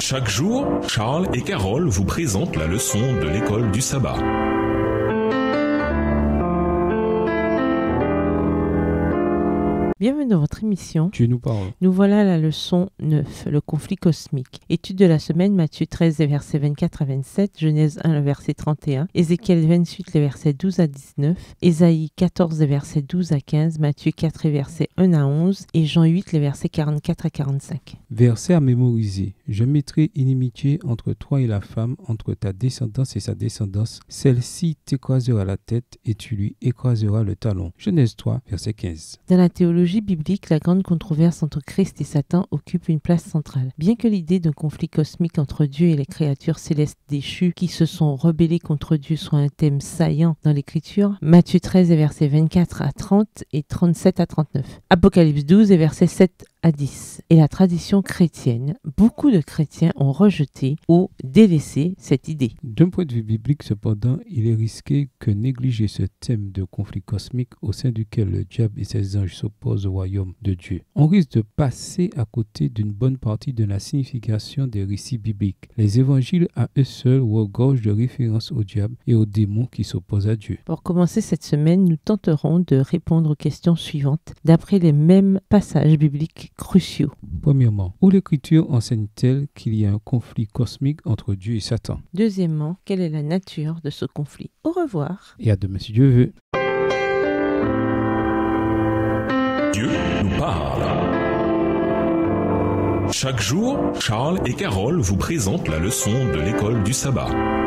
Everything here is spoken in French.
Chaque jour, Charles et Carole vous présentent la leçon de l'école du sabbat. Bienvenue dans votre émission. Dieu nous parle. Nous voilà à la leçon 9, le conflit cosmique. Étude de la semaine, Matthieu 13, les versets 24 à 27, Genèse 1, le verset 31, Ézéchiel 28, les versets 12 à 19, Ésaïe 14, les versets 12 à 15, Matthieu 4, les versets 1 à 11 et Jean 8, les versets 44 à 45. Verset à mémoriser. Je mettrai inimitié entre toi et la femme, entre ta descendance et sa descendance. Celle-ci t'écrasera la tête et tu lui écraseras le talon. Genèse 3, verset 15. Dans la théologie biblique, la grande controverse entre Christ et Satan occupe une place centrale. Bien que l'idée d'un conflit cosmique entre Dieu et les créatures célestes déchues qui se sont rebellées contre Dieu soit un thème saillant dans l'Écriture, Matthieu 13 et versets 24 à 30 et 37 à 39. Apocalypse 12 et versets 7 à 10. Et la tradition chrétienne, beaucoup de chrétiens ont rejeté ou délaissé cette idée. D'un point de vue biblique, cependant, il est risqué que négliger ce thème de conflit cosmique au sein duquel le diable et ses anges s'opposent au royaume de Dieu. On risque de passer à côté d'une bonne partie de la signification des récits bibliques. Les évangiles à eux seuls regorgent de références au diable et aux démons qui s'opposent à Dieu. Pour commencer cette semaine, nous tenterons de répondre aux questions suivantes d'après les mêmes passages bibliques cruciaux. Premièrement, où l'Écriture enseigne-t-elle qu'il y a un conflit cosmique entre Dieu et Satan? Deuxièmement, quelle est la nature de ce conflit? Au revoir. Et à demain si Dieu veut. Dieu nous parle. Chaque jour, Charles et Carole vous présentent la leçon de l'école du sabbat.